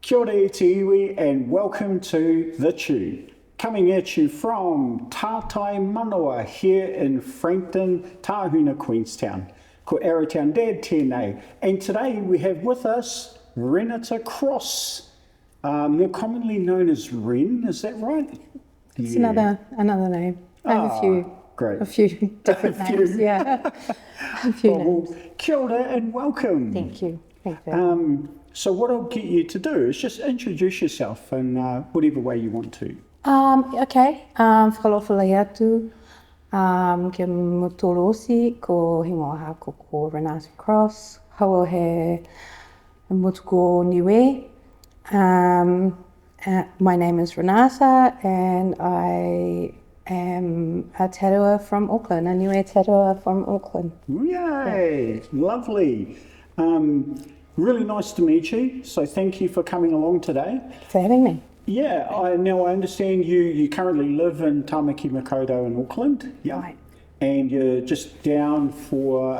Kia ora e te iwi and welcome to The Tube. Coming at you from Tātai Manawa here in Frankton, Tahuna, Queenstown. Ko Aotearoa Dad tēnei. And today we have with us Renata Cross, more commonly known as Ren, is that right? It's another name. I have great. a few different names. Yeah, a few names. Well, kia ora and welcome. Thank you. Thank you. So what I'll get you to do is just introduce yourself in whatever way you want to. Okay. Whakalofalai atu. Kia mutorosi ko hingoha ko Renata Cross. Haua he mutuko Niue. My name is Renata and I am a Aotearoa from Auckland, a Niue Aotearoa from Auckland. Yay! Yeah. Lovely. Really nice to meet you. So thank you for coming along today. Thanks for having me. Yeah, I understand you currently live in Tāmaki Makaurau in Auckland. Yeah. Right. And you're just down for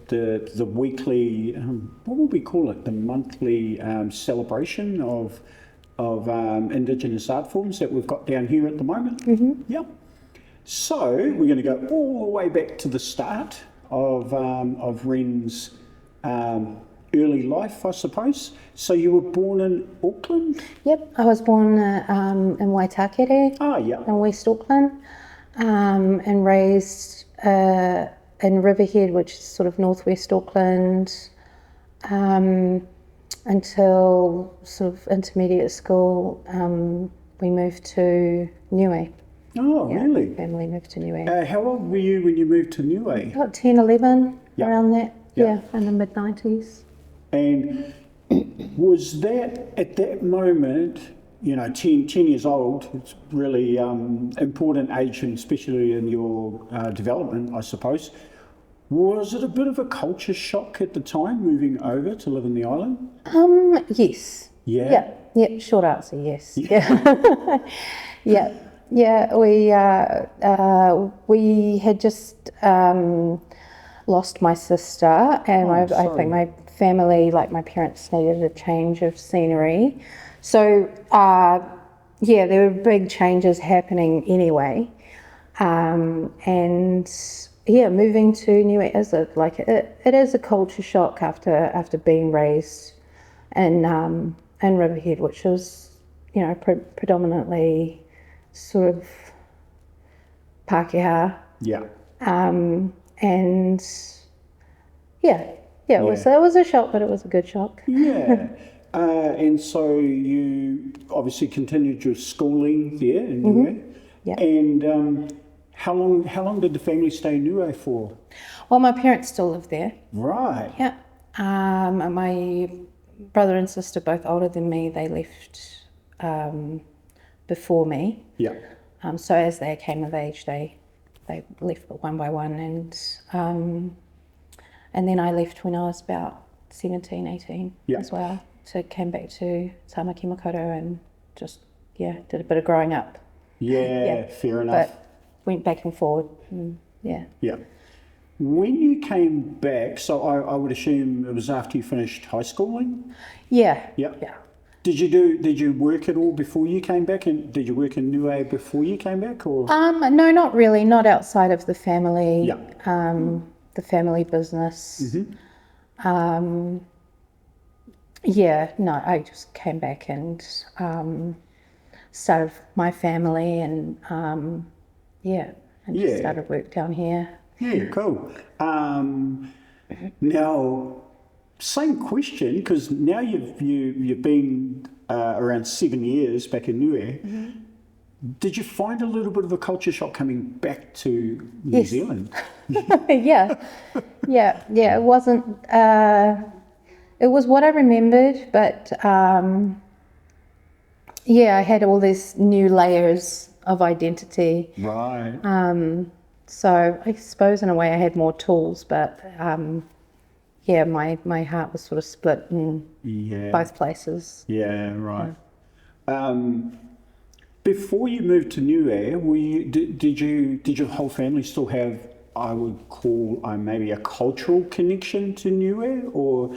the weekly, what would we call it? The monthly celebration of Indigenous art forms that we've got down here at the moment. Mm-hmm. Yeah. So we're going to go all the way back to the start of Ren's early life, I suppose. So you were born in Auckland? Yep, I was born in Waitakere. Oh, yeah. In West Auckland, and raised in Riverhead, which is sort of northwest Auckland, until sort of intermediate school. We moved to Niue. Oh, yeah, really? Family moved to Niue. How old were you when you moved to Niue? About 10, 11, Yep. around that. Yep. Yeah, in the mid-90s. And was that, at that moment, 10 years old, it's really important age, and especially in your development, I suppose. Was it a bit of a culture shock at the time, moving over to live in the island? Yes. Yeah? Yeah, short answer, yes. Yeah. Yeah, we had just lost my sister, and I think my family, like my parents, needed a change of scenery. So, there were big changes happening anyway. Moving to Niue is it is a culture shock after being raised in Riverhead, which was, predominantly sort of Pākehā. Yeah. It was a shock, but it was a good shock. Yeah. And so you obviously continued your schooling there in Niue. Mm-hmm. Yeah. And how long did the family stay in Niue for? Well, my parents still live there. Right. Yeah. My brother and sister, both older than me, they left before me. Yeah. So as they came of age, they left one by one, and then I left when I was about 17, 18 as well. So came back to Tāmaki Makaurau and just, did a bit of growing up. Yeah, fair enough. But went back and forward, Yeah. When you came back, so I would assume it was after you finished high schooling? Yeah. Did you work at all before you came back, and did you work in Niue before you came back, or? No, not really, not outside of the family. Yeah. The family business. Mm-hmm. No, I just came back and started my family and just started work down here. Yeah, cool. Now, same question, because now you've been around 7 years back in Niue. Mm-hmm. Did you find a little bit of a culture shock coming back to New Zealand? Yeah. It wasn't. It was what I remembered, but I had all these new layers of identity. Right. So I suppose in a way I had more tools, but my heart was sort of split in both places. Yeah, right. Before you moved to Niue, did your whole family still have, I would call maybe a cultural connection to Niue, or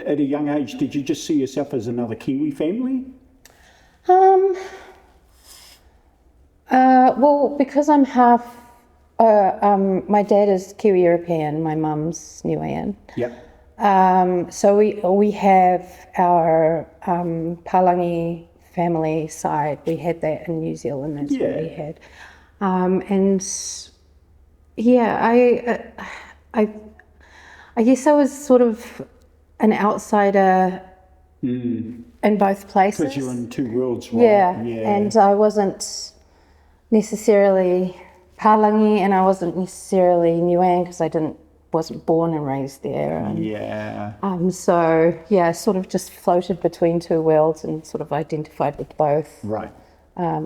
at a young age did you just see yourself as another Kiwi family? Well, because I'm half, my dad is Kiwi European, my mum's Niuean. Yep. So we have our Palangi family side. We had that in New Zealand. That's what we had. And yeah, I guess I was sort of an outsider in both places. Because you're in two worlds, right? Yeah, and I wasn't necessarily Palangi, and I wasn't necessarily Niuean because I wasn't born and raised there. And, so yeah, sort of just floated between two worlds and sort of identified with both. Right. At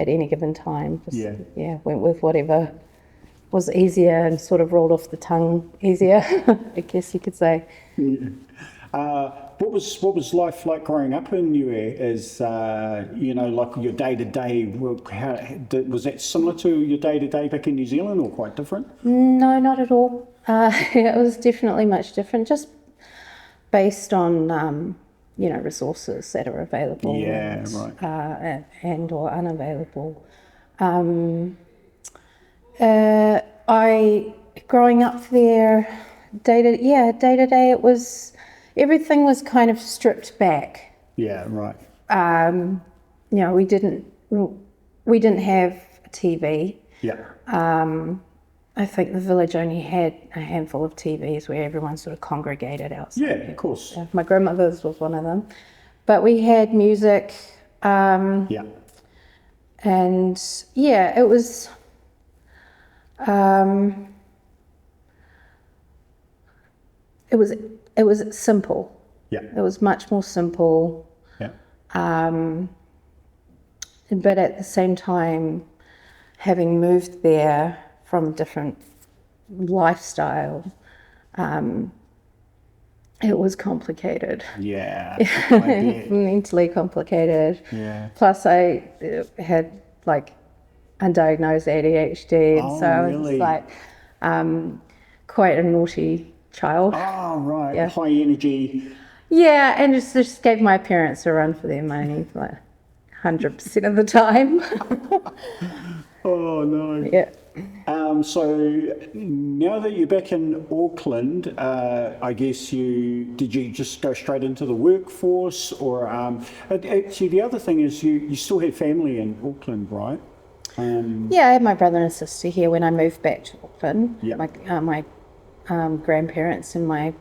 any given time. Went with whatever was easier and sort of rolled off the tongue easier, I guess you could say. Yeah. What was life like growing up in Niue? As like your day to day work? Was that similar to your day to day back in New Zealand, or quite different? No, not at all. It was definitely much different, just based on resources that are available. And or unavailable. Growing up there, day to day, everything was kind of stripped back. Yeah, right. We didn't have a TV. Yeah. I think the village only had a handful of TVs where everyone sort of congregated outside. Yeah, of course. My grandmother's was one of them. But we had music. And yeah, it was simple. Yeah. It was much more simple. Yeah. But at the same time, having moved there from a different lifestyle, it was complicated. Yeah. Mentally complicated. Yeah. Plus I had undiagnosed ADHD, and so I was quite a naughty child. Oh, right. Yeah. High energy. Yeah, and just gave my parents a run for their money 100% of the time. Oh, no. Yeah. So now that you're back in Auckland, I guess did you just go straight into the workforce, or actually the other thing is you still have family in Auckland, right? Yeah, I had my brother and sister here when I moved back to Auckland. Yeah. My grandparents and my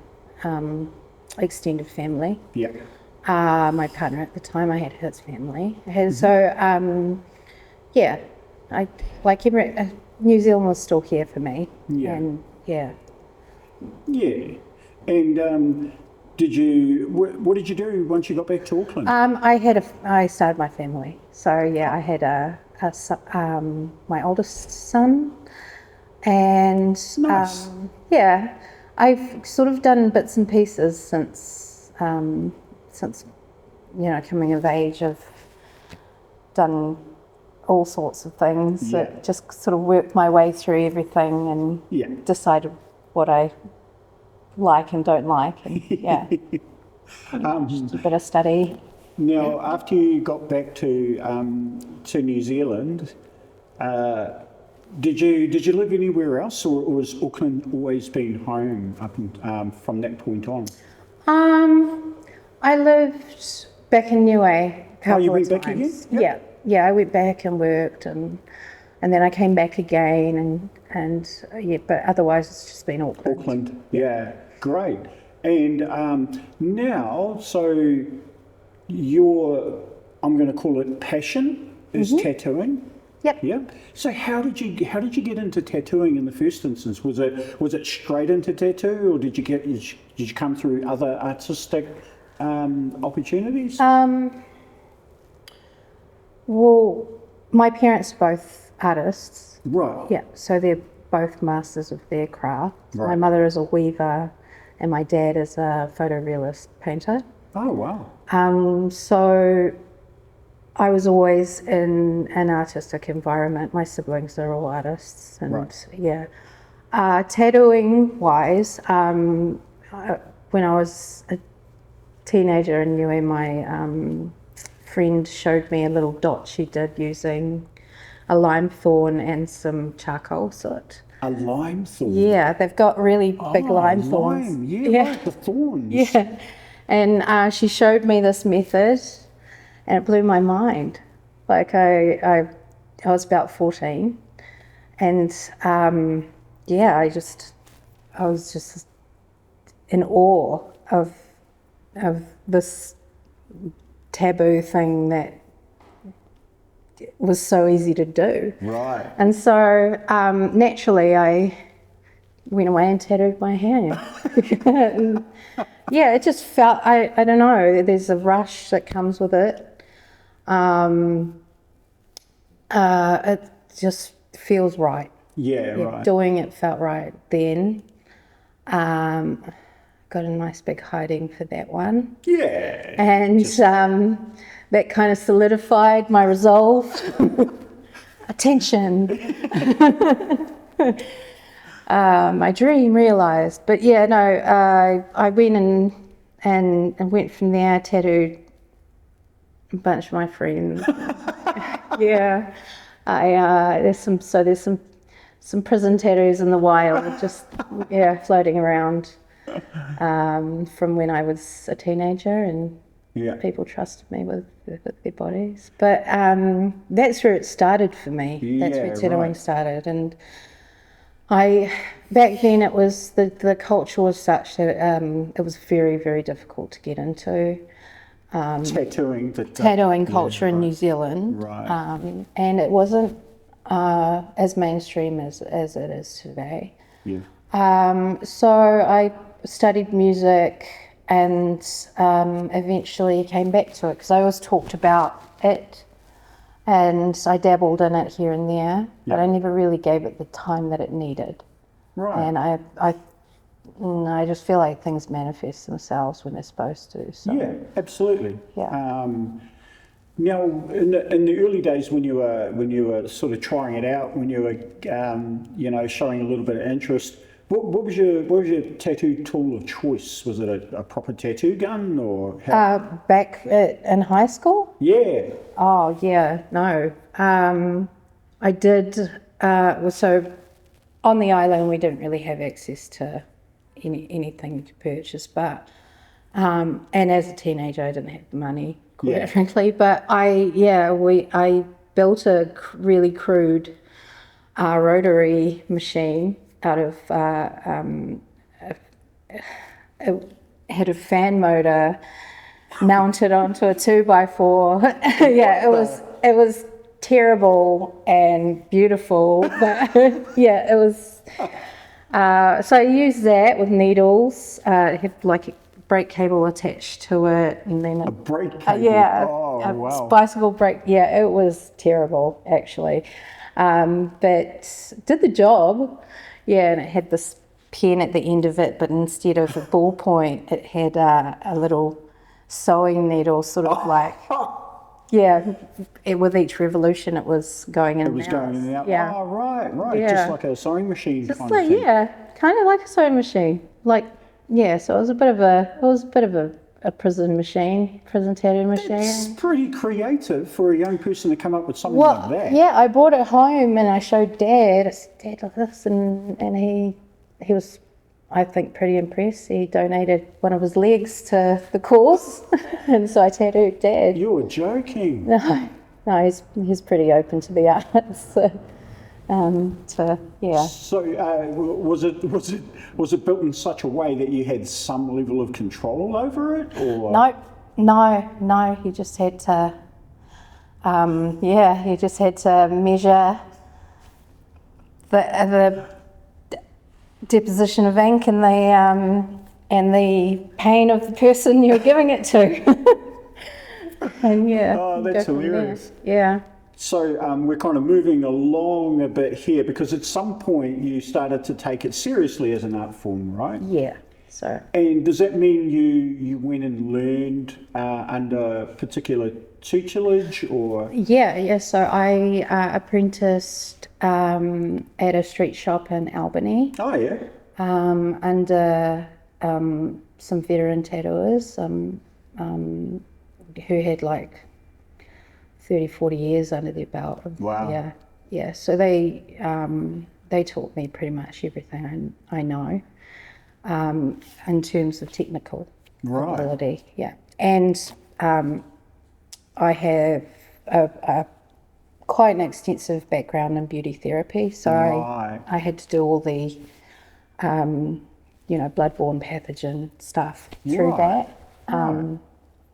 extended family. Yeah. My partner at the time, I had his family. So, New Zealand was still here for me. Yeah. And Yeah. And what did you do once you got back to Auckland? I started my family. So yeah, I had my oldest son, and Nice. I've sort of done bits and pieces since coming of age. I've done all sorts of things. Yeah. That just sort of worked my way through everything and decided what I like and don't like, and just a bit of study. Now, after you got back to New Zealand, did you live anywhere else, or has Auckland always been home from that point on? I lived back in Niue a couple you went of back times. again? Yeah, I went back and worked, and then I came back again, but otherwise it's just been Auckland. Auckland, yeah, great. And now, so your, I'm going to call it passion, is tattooing. Yep. Yeah. So how did you get into tattooing in the first instance? Was it straight into tattoo, or did you come through other artistic opportunities? Well, my parents are both artists. Right. Yeah, so they're both masters of their craft. Right. My mother is a weaver, and my dad is a photorealist painter. Oh, wow. So I was always in an artistic environment. My siblings are all artists, and tattooing wise, when I was a teenager in Niue, my friend showed me a little dot she did using a lime thorn and some charcoal soot. A lime thorn? Yeah, they've got really big lime thorns. Yeah, right, the thorns. Yeah, and she showed me this method, and it blew my mind. Like I was about 14, and I was just in awe of this taboo thing that was so easy to do. Right. And so naturally I went away and tattooed my hand. Yeah, it just felt, I don't know, there's a rush that comes with it. It just feels right. Yeah, right. Doing it felt right then. Got a nice big hiding for that one. Yeah. And that kind of solidified my resolve. Attention. My dream realised. But yeah, no, I went and went from there, tattooed a bunch of my friends. Yeah. There's some prison tattoos in the wild, just floating around from when I was a teenager, and people trusted me with their bodies. But that's where it started for me. That's where tattooing started, and back then it was the culture was such that it was very, very difficult to get into. Tattooing culture in New Zealand, and it wasn't as mainstream as it is today. So I studied music and eventually came back to it because I always talked about it, and I dabbled in it here and there, but I never really gave it the time that it needed. And I just feel like things manifest themselves when they're supposed to. So. Yeah, absolutely. Yeah. Now, in the early days when you were sort of trying it out, when you were showing a little bit of interest, what was your tattoo tool of choice? Was it a proper tattoo gun or? Back in high school? Yeah. Oh yeah, no. I did. So on the island, we didn't really have access to anything to purchase, but and as a teenager, I didn't have the money, quite frankly. But I built a really crude rotary machine out of it had a fan motor mounted onto a 2x4. It was terrible and beautiful, but it was. So I used that with needles. It had like a brake cable attached to it, and then a brake cable. A bicycle brake. Yeah, it was terrible actually, but did the job. Yeah, and it had this pen at the end of it, but instead of a ballpoint, it had a little sewing needle, sort of like. With each revolution it was going in and out. It was going in and out. Yeah. Oh, right. Yeah. Just like a sewing machine kind of thing. Yeah, kind of like a sewing machine. So it was a bit of a prison tattoo machine. It's pretty creative for a young person to come up with something like that. Yeah, I brought it home and I showed Dad. I said, Dad, look at this, and he was, I think, pretty impressed. He donated one of his legs to the cause, and so I tattooed Dad. You're joking. No, he's pretty open to the arts. So was it built in such a way that you had some level of control over it, or? No. He just had to. He just had to measure the deposition of ink and the pain of the person you're giving it to. And that's hilarious. Yeah. So we're kind of moving along a bit here because at some point you started to take it seriously as an art form, right? Yeah. So. And does that mean you went and learned under particular tutelage or? Yeah. So I apprenticed at a street shop in Albany. Oh, yeah. Under some veteran tattooers who had like 30, 40 years under their belt. Wow. Yeah. So they taught me pretty much everything I know in terms of technical ability. Yeah. And I have a quite an extensive background in beauty therapy, so I had to do all the bloodborne pathogen stuff through that,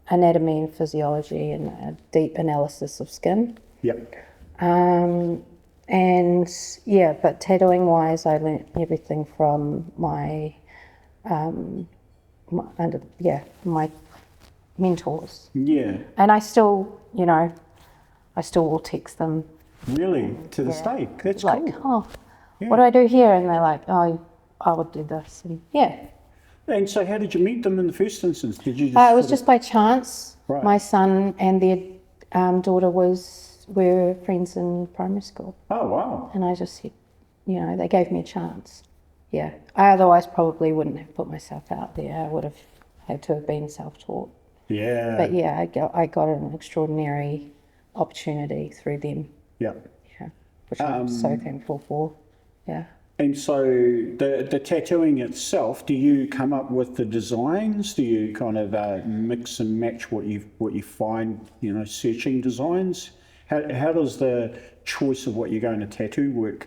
anatomy and physiology and a deep analysis of skin. Yep. But tattooing wise, I learnt everything from my mentors. Yeah. And I still will text them. Really? To this day? That's like, cool. What do I do here? And they're like, oh, I would do this. And And so how did you meet them in the first instance? Did you just it was just by chance. Right. My son and their daughter were friends in primary school. Oh, wow. And I just said, they gave me a chance. Yeah. I otherwise probably wouldn't have put myself out there. I would have had to have been self-taught. Yeah. But I got an extraordinary opportunity through them. Yeah. Yeah. Which I'm so thankful for. Yeah. And so the tattooing itself, do you come up with the designs? Do you kind of mix and match what you find, searching designs? How does the choice of what you're going to tattoo work?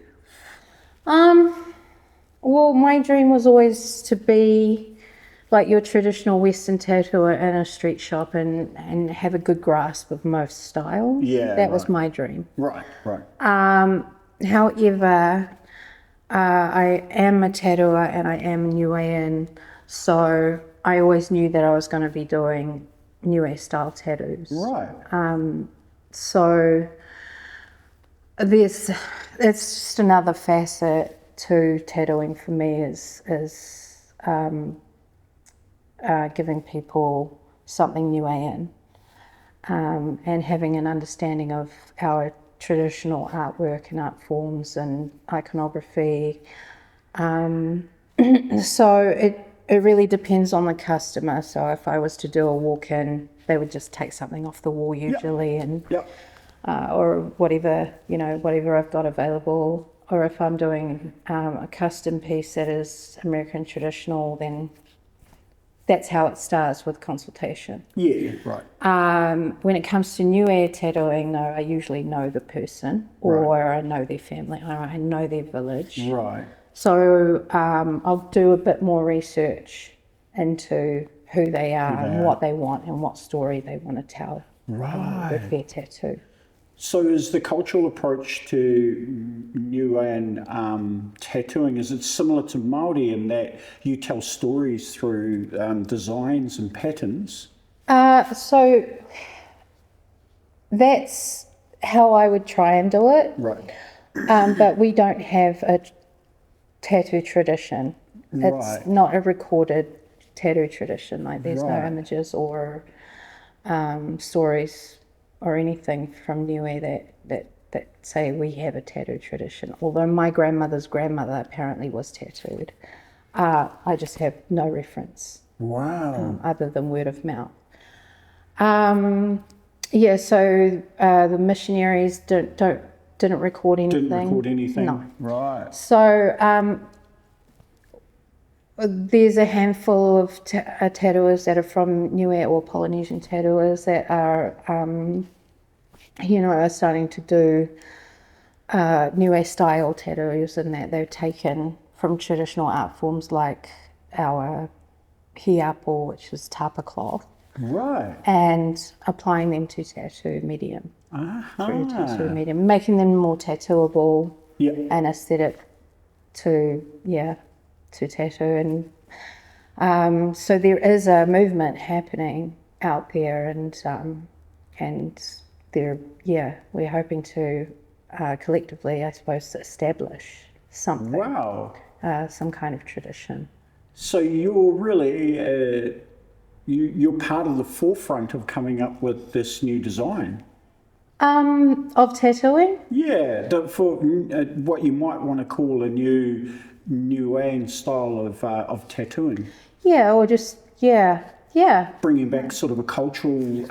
Well, my dream was always to be like your traditional Western tattooer in a street shop and have a good grasp of most styles. Yeah, that was my dream. Right. However, I am a tattooer and I am Niuean, so I always knew that I was going to be doing Niue style tattoos. Right. So it's just another facet to tattooing for me is giving people something Niuean and having an understanding of our traditional artwork and art forms and iconography. So it really depends on the customer. So if I was to do a walk-in, they would just take something off the wall usually or whatever I've got available. Or if I'm doing a custom piece that is American traditional, then that's how it starts with consultation. Yeah, right. When it comes to Niue tattooing, though, I usually know the person or I know their family, or I know their village. Right. So I'll do a bit more research into who they are and what they want and what story they want to tell with their tattoo. So is the cultural approach to Niuean tattooing, is it similar to Māori in that you tell stories through designs and patterns? So that's how I would try and do it. Right. But we don't have a tattoo tradition. It's not a recorded tattoo tradition. Like there's no images or stories or anything from Niue that say we have a tattoo tradition. Although my grandmother's grandmother apparently was tattooed. I just have no reference. Wow. Other than word of mouth. So the missionaries didn't record anything. Didn't record anything? No. Right. So there's a handful of tattooers that are from Niue or Polynesian tattooers that are, are starting to do Niue style tattoos, and that they've taken from traditional art forms like our hiapo, which is tapa cloth, and applying them to tattoo medium, through tattoo medium, making them more tattooable and aesthetic to tattoo. And so there is a movement happening out there, and we're hoping to collectively, I suppose, establish something. Wow. Some kind of tradition. So you're really you're part of the forefront of coming up with this new design. Of tattooing? Yeah, for what you might want to call a new Niuean style of tattooing. Yeah, or just, yeah. Bringing back sort of a cultural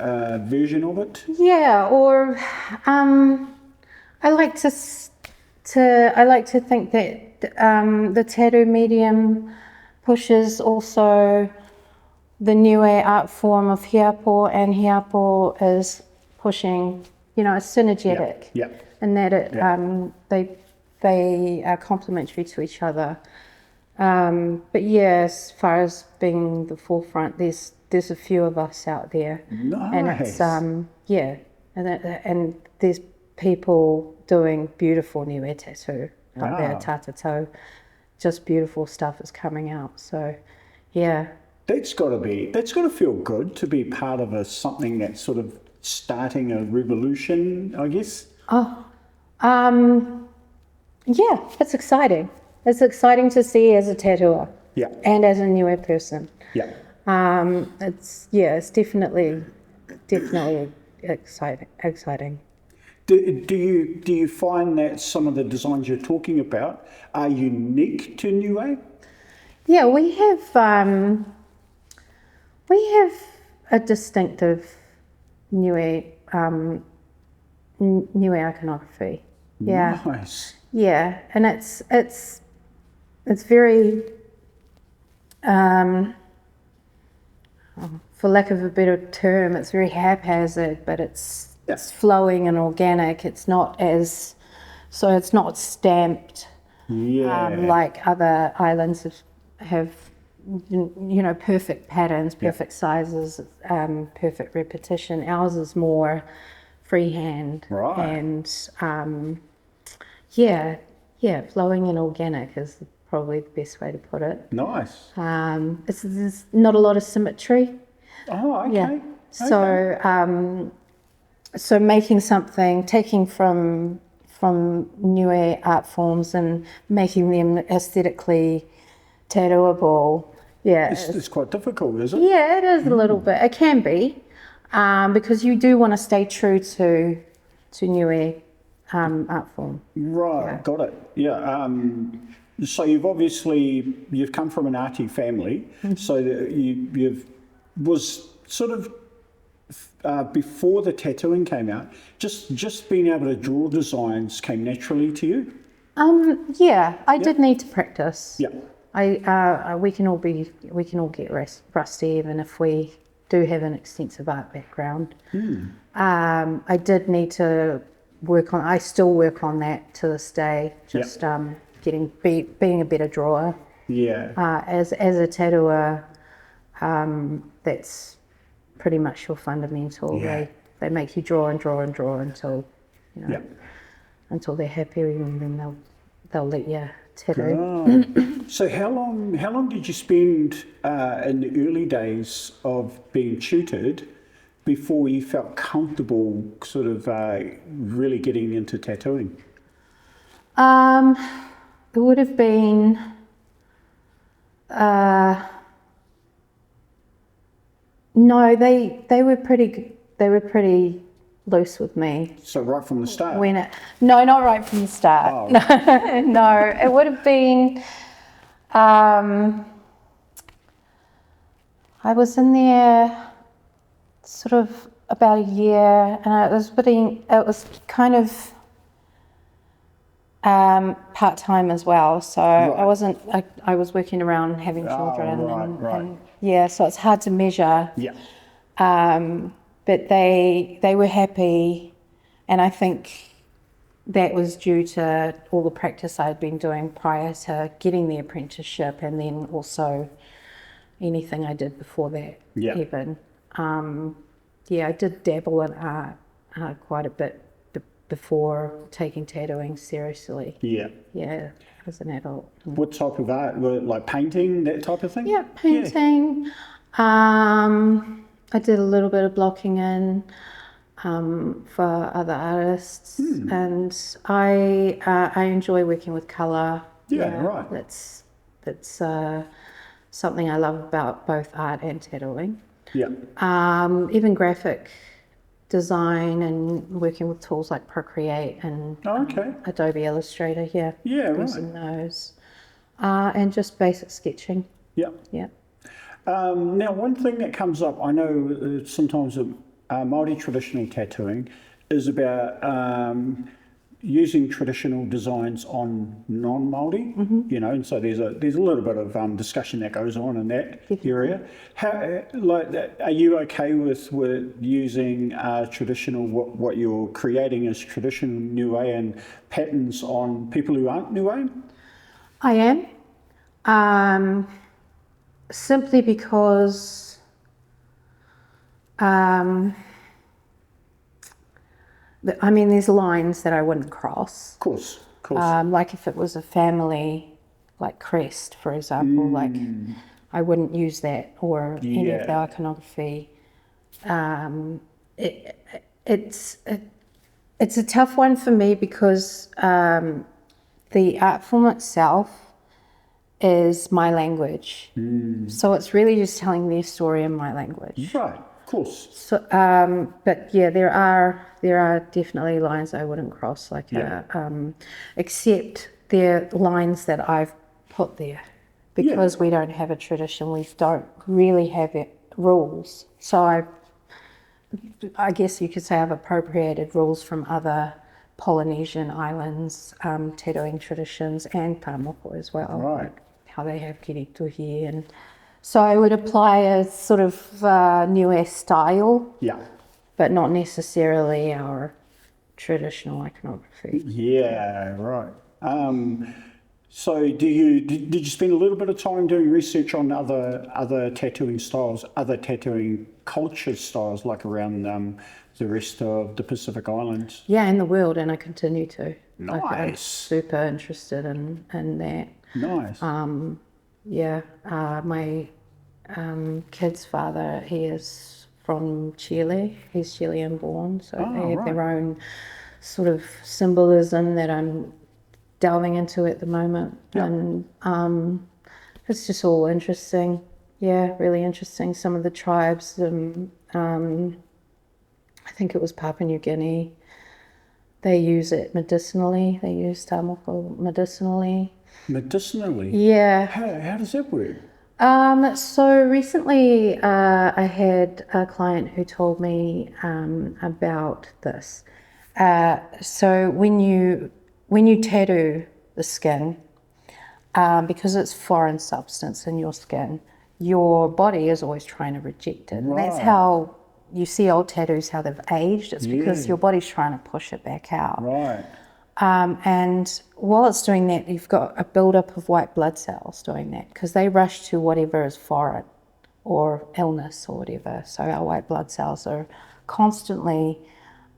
version of it. Yeah, or I like to think that the tattoo medium pushes also the Niue art form of hiapo, and hiapo is pushing, it's synergetic. Yeah. And that they are complementary to each other. But yeah, as far as being the forefront, there's a few of us out there. Nice. And it's and there's people doing beautiful Niue tattoo out there, tātātau. Just beautiful stuff is coming out. So yeah. That's got to feel good to be part of something that's sort of starting a revolution, I guess. Yeah, it's exciting. It's exciting to see as a tattooer. Yeah. And as a Niue person. Yeah. It's definitely exciting. Do you find that some of the designs you're talking about are unique to Niue? Yeah, we have a distinctive Niue iconography. Yeah. Nice. Yeah, and it's very, for lack of a better term, it's very haphazard, but it's flowing and organic. It's not stamped. Yeah. Like other islands have perfect patterns, perfect sizes, perfect repetition. Ours is more freehand. Right. And flowing and organic is probably the best way to put it. Nice. There's not a lot of symmetry. Oh, okay. Yeah. So making something, taking from Niue art forms and making them aesthetically tattooable. Yeah. It's quite difficult, is it? Yeah, it is a little bit. It can be, because you do want to stay true to Niue art form. Right, Yeah. got it. Yeah. So you've come from an arty family, so that was sort of before the tattooing came out, just being able to draw designs came naturally to you? Yeah, I did need to practice. Yeah. We can all get rusty even if we do have an extensive art background. I did need to I still work on that to this day, just being a better drawer. Yeah. As a tattooer, that's pretty much your fundamental. Yeah. They make you draw and draw and draw until until they're happy, and then they'll let you tattoo. Oh. So how long did you spend in the early days of being tutored before you felt comfortable sort of really getting into tattooing? It would have been no, they were pretty loose with me. So right from the start? No, not right from the start. Oh. No, it would have been, I was in there sort of about a year, and it was kind of part-time as well. So Right. I was working around having children. Right. And yeah, so it's hard to measure. Yeah. But they were happy, and I think that was due to all the practice I'd been doing prior to getting the apprenticeship, and then also anything I did before that even. I did dabble in art quite a bit before taking tattooing seriously. Yeah. Yeah, as an adult. What type of art? Like painting, that type of thing? Yeah, painting. I did a little bit of blocking in for other artists, and I enjoy working with colour. Yeah, right. That's something I love about both art and tattooing. Yeah. Even graphic design and working with tools like Procreate and Adobe Illustrator. Yeah. Yeah, using those. And just basic sketching. Yeah. Yeah. Now, one thing that comes up, I know sometimes Māori traditional tattooing is about using traditional designs on non-Māori, you know, and so there's a little bit of discussion that goes on in that area. How, are you okay with using traditional, what you're creating as traditional Niuean patterns on people who aren't Niuean? I am. Simply because I mean, there's lines that I wouldn't cross. Of course. Like if it was a family, like crest, for example, like I wouldn't use that, or any of the iconography. It's a tough one for me because the art form itself is my language. So it's really just telling their story in my language. Right, of course. So, but yeah, there are definitely lines I wouldn't cross, like except they're lines that I've put there because we don't have a tradition. We don't really have rules. So I guess you could say I've appropriated rules from other Polynesian islands, tattooing traditions, and Tāmaki as well. Right. Like how they have kirituhi, and so I would apply a sort of Niue style, but not necessarily our traditional iconography. Yeah, right. So did you spend a little bit of time doing research on other tattooing styles, other tattooing culture styles, like around the rest of the Pacific Islands? Yeah, in the world, and I continue to. Nice. Like, I'm super interested in that. Nice. My kid's father, he is from Chile. He's Chilean born, so they have their own sort of symbolism that I'm delving into at the moment. And it's just all interesting. Yeah, really interesting. Some of the tribes, I think it was Papua New Guinea, they use it medicinally. They use Tāmaki medicinally. Medicinally? Yeah. How does that work? So recently I had a client who told me about this. So when you tattoo the skin, because it's foreign substance in your skin, your body is always trying to reject it. And that's how you see old tattoos, how they've aged. It's because your body's trying to push it back out. Right. And while it's doing that, you've got a buildup of white blood cells doing that because they rush to whatever is foreign or illness or whatever. So our white blood cells are constantly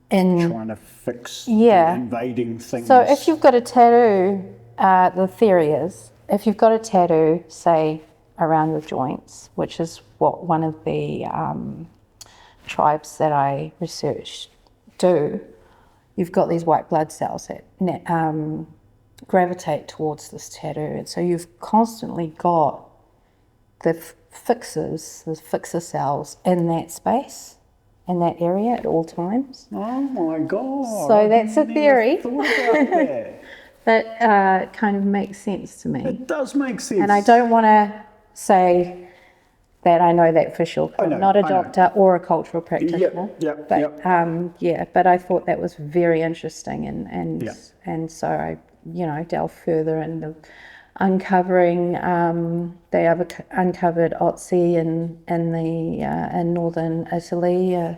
trying to fix the invading things. So if you've got a tattoo, the theory is, if you've got a tattoo, say, around your joints, which is what one of the tribes that I researched do, you've got these white blood cells that gravitate towards this tattoo. And so you've constantly got the fixer cells in that space, in that area at all times. Oh my God. So that's a theory. Thought about that. That kind of makes sense to me. It does make sense. And I don't want to say that I know that for sure. I'm not a doctor or a cultural practitioner. But I thought that was very interesting, and so I, delved further into uncovering. They have uncovered Otzi in northern Italy,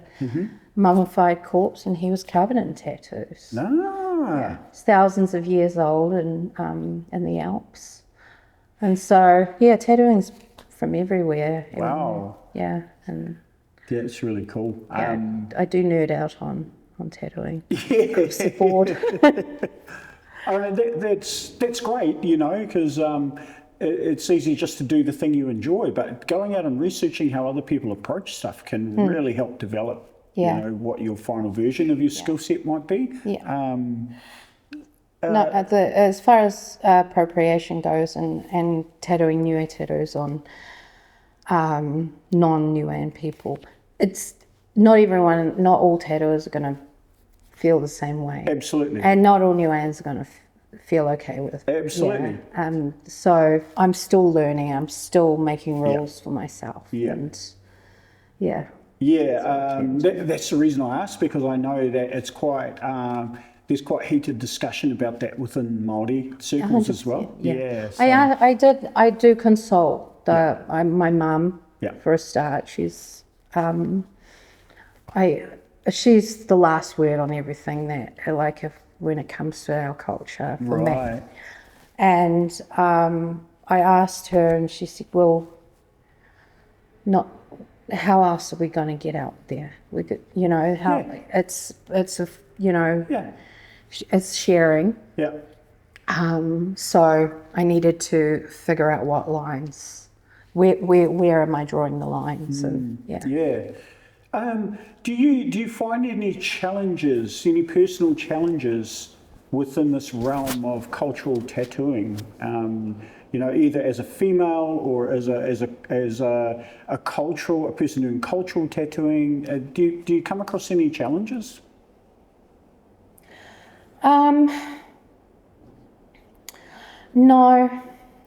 mummified corpse, and he was covered in tattoos. It's thousands of years old, and in the Alps, and so tattooing's from everywhere. Wow. Yeah, and that's really cool. I do nerd out on tattooing. Across the board. I mean, that's great, because it's easy just to do the thing you enjoy, but going out and researching how other people approach stuff can really help develop, what your final version of your skill set might be. As far as appropriation goes and tattooing Niue tattoos on non-Niuean people. It's not everyone, not all tattooers are going to feel the same way. Absolutely. And not all Niueans are going to feel okay with. Absolutely. Yeah. So I'm still learning. I'm still making rules for myself. Yeah. And yeah. Yeah, that's the reason I asked, because I know that it's quite there's quite heated discussion about that within Māori circles as well. Yeah. So, I do consult my mum for a start. She's she's the last word on everything that, like, when it comes to our culture for me. And I asked her, and she said, "Well, how else are we going to get out there? We could, it's it's sharing." Yeah. So I needed to figure out what lines, where am I drawing the lines, and Yeah. Do you find any challenges, any personal challenges within this realm of cultural tattooing? Either as a female or as a person doing cultural tattooing. Do you come across any challenges? No.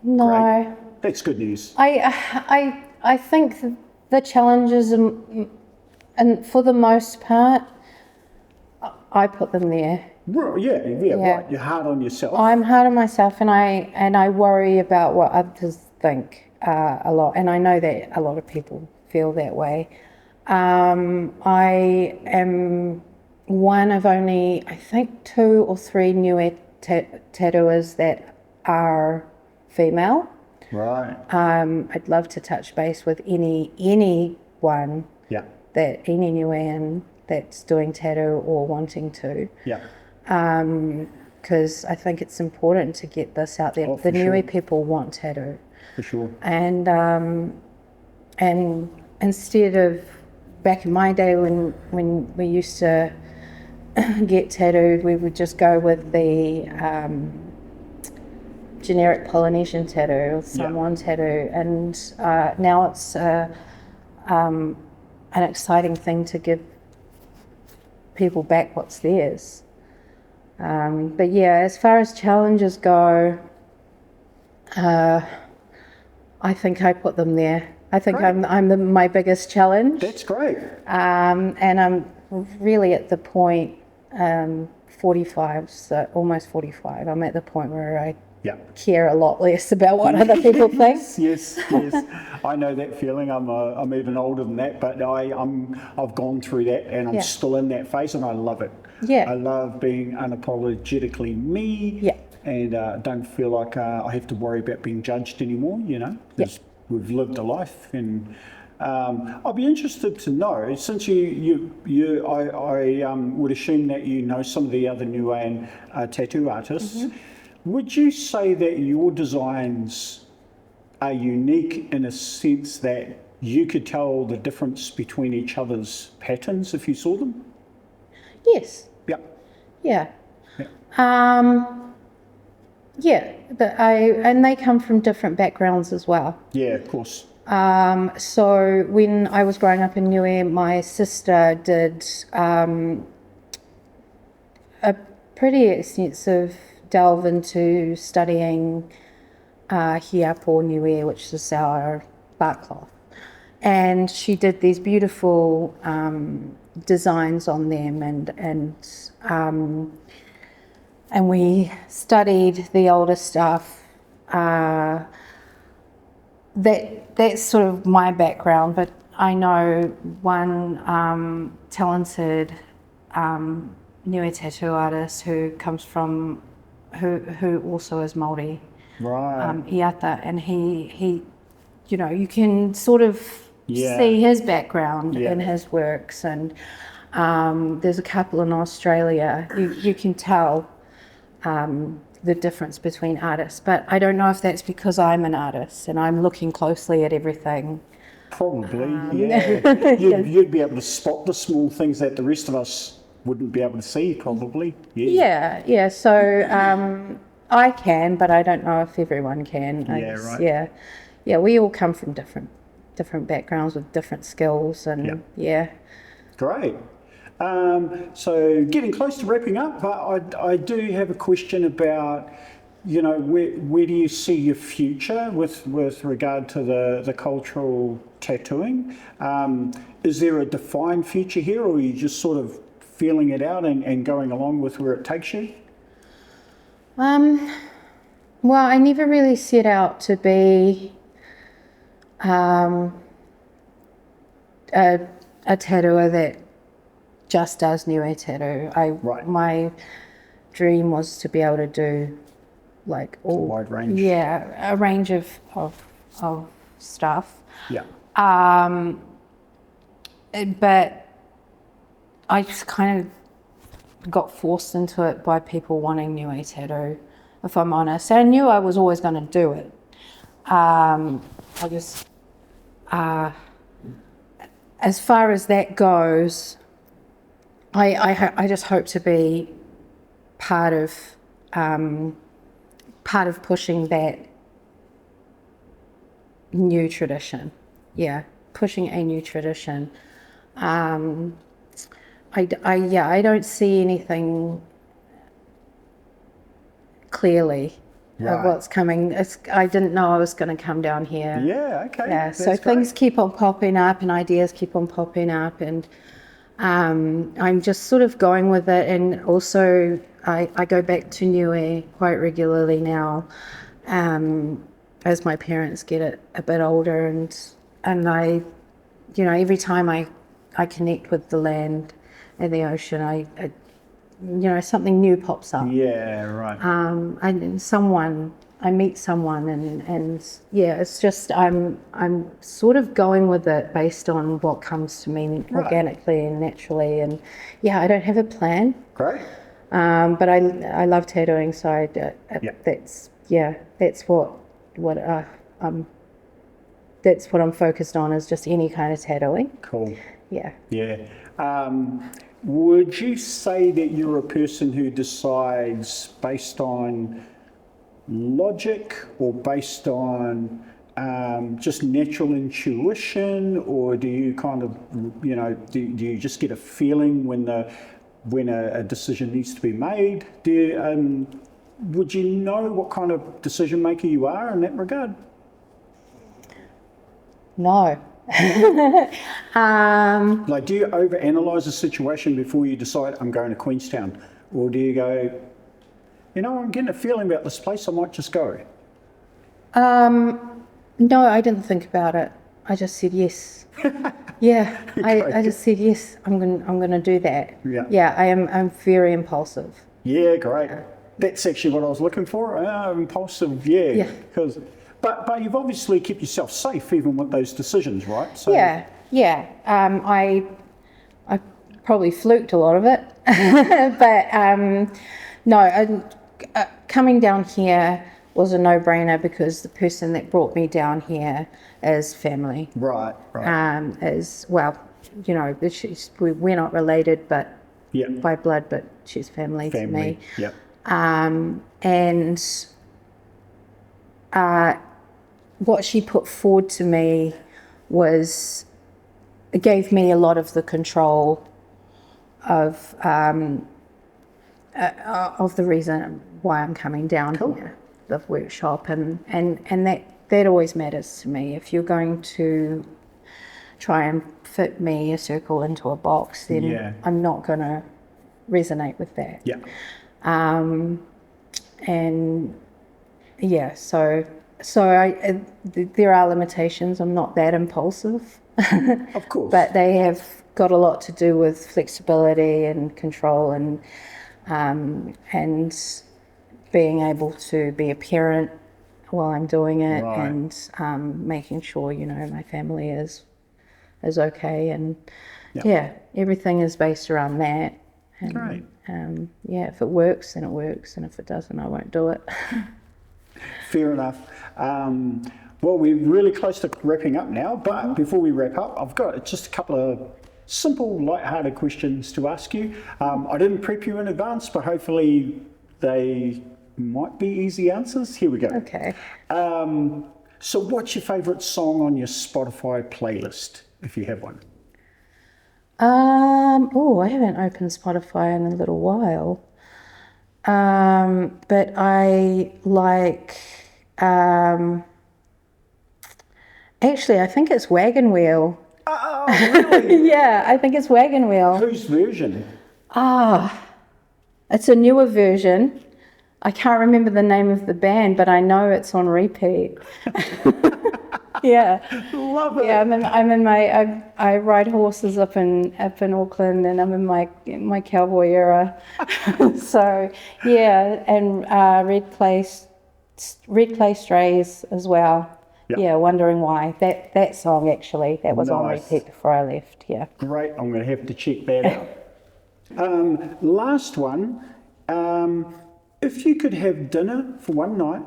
Great. That's good news. I think the challenges, and for the most part, I put them there. Right, right. You're hard on yourself. I'm hard on myself, and I worry about what others think a lot, and I know that a lot of people feel that way. I am one of only, I think, 2 or 3 Niue tattooers that are female. Right. I'd love to touch base with anyone that any Niuean that's doing tattoo or wanting to. Yeah. Because I think it's important to get this out there. The Niue people want tattoo. For sure. And instead of back in my day when we used to get tattooed, we would just go with the generic Polynesian tattoo or Samoan tattoo, and now it's an exciting thing to give people back what's theirs. But yeah, as far as challenges go, I think I put them there. I think I'm my biggest challenge. That's great. And I'm really at the point, 45, so almost 45. I'm at the point where I care a lot less about what other people think. Yes. I know that feeling. I'm even older than that, but I've gone through that, and I'm still in that phase, and I love it. Yeah. I love being unapologetically me. Yeah. And don't feel like I have to worry about being judged anymore. Because we've lived a life, and I'll be interested to know, since I would assume that you know some of the other Niuean tattoo artists. Mm-hmm. Would you say that your designs are unique in a sense that you could tell the difference between each other's patterns if you saw them? Yes. Yeah. But and they come from different backgrounds as well. Yeah, of course. So when I was growing up in Niue, my sister did a pretty extensive delve into studying hiapo Niue, which is our bark cloth. And she did these beautiful designs on them, and we studied the older stuff. That's sort of my background, but I know one talented Niue tattoo artist who comes from, who also is Māori, right? Iata, and he you can sort of see his background in his works, and there's a couple in Australia. You can tell the difference between artists, but I don't know if that's because I'm an artist and I'm looking closely at everything. Probably, You'd be able to spot the small things that the rest of us wouldn't be able to see, probably. Yeah. So I can, but I don't know if everyone can. Right. Yeah, we all come from different different backgrounds with different skills, and yeah. Great. So getting close to wrapping up, but I do have a question about, you know, where do you see your future with regard to the cultural tattooing? Is there a defined future here, or are you just sort of feeling it out and going along with where it takes you? Well, I never really set out to be a tattooer that just does Niue tattoo. My dream was to be able to do like all a wide range. Yeah, a range of stuff. Yeah. But I just kind of got forced into it by people wanting Niue tattoo, if I'm honest. I knew I was always going to do it. I just, as far as that goes, I just hope to be part of pushing that new tradition. Yeah, pushing a new tradition. I don't see anything clearly of what's coming. I didn't know I was going to come down here. Yeah, okay. Yeah, so things keep on popping up and ideas keep on popping up, and I'm just sort of going with it. And also I go back to Niue quite regularly now, as my parents get a bit older, and I, you know, every time I connect with the land and the ocean, I you know, something new pops up. Yeah, right. I meet someone, and yeah, it's just I'm sort of going with it based on what comes to me organically and naturally, and yeah, I don't have a plan. Great. But I love tattooing, so that's what I'm focused on, is just any kind of tattooing. Cool. Yeah. Yeah. Would you say that you're a person who decides based on logic, or based on just natural intuition, or do you kind of, you know, do you just get a feeling when a decision needs to be made? Would you know what kind of decision maker you are in that regard? No. Like, do you overanalyze a situation before you decide I'm going to Queenstown, or do you go, you know, I'm getting a feeling about this place, I might just go? No, I didn't think about it. I just said yes. Yeah, I just said yes. I'm gonna do that. Yeah. Yeah, I'm very impulsive. Yeah, great. That's actually what I was looking for. Impulsive, yeah. Yeah. Because, but you've obviously kept yourself safe even with those decisions, right? So, yeah. I probably fluked a lot of it, but no. Coming down here was a no-brainer because the person that brought me down here is family. Right. As well, you know, we're not related, but by blood, but she's family to me. Yeah. And what she put forward to me gave me a lot of the control of the reason why I'm coming down here, the workshop, and that always matters to me. If you're going to try and fit me a circle into a box, then I'm not going to resonate with that. Yeah. And yeah, so there are limitations. I'm not that impulsive. Of course. But they have got a lot to do with flexibility and control, and being able to be a parent while I'm doing it, and making sure, you know, my family is okay, and everything is based around that. And, great. If it works, then it works, and if it doesn't, I won't do it. Fair enough. Well, we're really close to wrapping up now, but before we wrap up, I've got just a couple of simple, light-hearted questions to ask you. I didn't prep you in advance, but hopefully they might be easy answers. Here we go. Okay. So what's your favourite song on your Spotify playlist, if you have one? I haven't opened Spotify in a little while. But I like, actually, I think it's Wagon Wheel. Oh, really? Yeah, I think it's Wagon Wheel. Whose version? It's a newer version. I can't remember the name of the band, but I know it's on repeat. Yeah. Love it. Yeah, I ride horses up in Auckland, and I'm in my cowboy era. So yeah, and Red Clay Strays as well. Yep. Yeah, Wondering Why. That song actually, that was on Nice. repeat before I left. Yeah. Great, I'm going to have to check that out. Last one, if you could have dinner for one night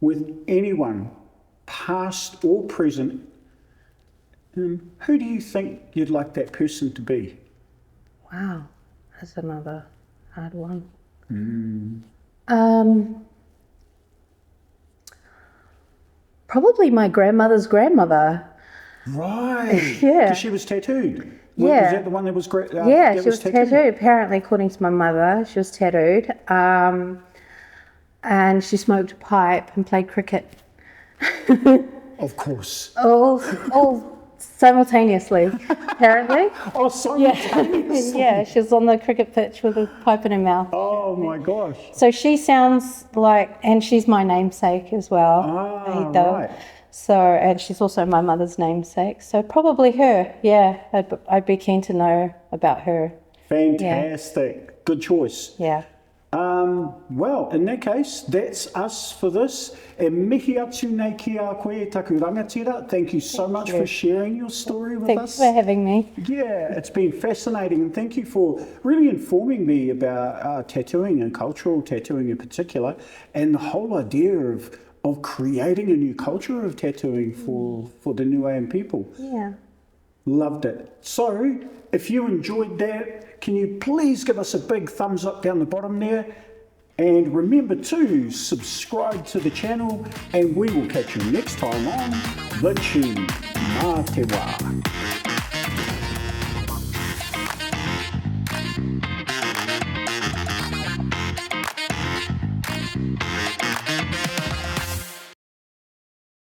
with anyone, past or present, who do you think you'd like that person to be? Wow, that's another hard one. Probably my grandmother's grandmother. Right. Yeah. 'Cause she was tattooed. Yeah. Was that the one that was great? Yeah, she was tattooed. Apparently, according to my mother, she was tattooed. And she smoked a pipe and played cricket. Of course. All simultaneously, apparently. Oh, simultaneously. Yeah, she was on the cricket pitch with a pipe in her mouth. Oh my gosh. So she sounds like, and she's my namesake as well. Ah, Aida. right. So, and she's also my mother's namesake. So probably her. Yeah, I'd be keen to know about her. Fantastic. Good choice. Yeah. Well, in that case, that's us for this. E mihi atu nei ki a koe taku rangatira. Thank you so much for sharing your story with Thanks us. for having me. Yeah, it's been fascinating, and thank you for really informing me about tattooing and cultural tattooing in particular, and the whole idea of creating a new culture of tattooing for the Niuean people. Yeah. Loved it. So, if you enjoyed that, can you please give us a big thumbs up down the bottom there? And remember to subscribe to the channel, and we will catch you next time on The Tune. Mā te wā.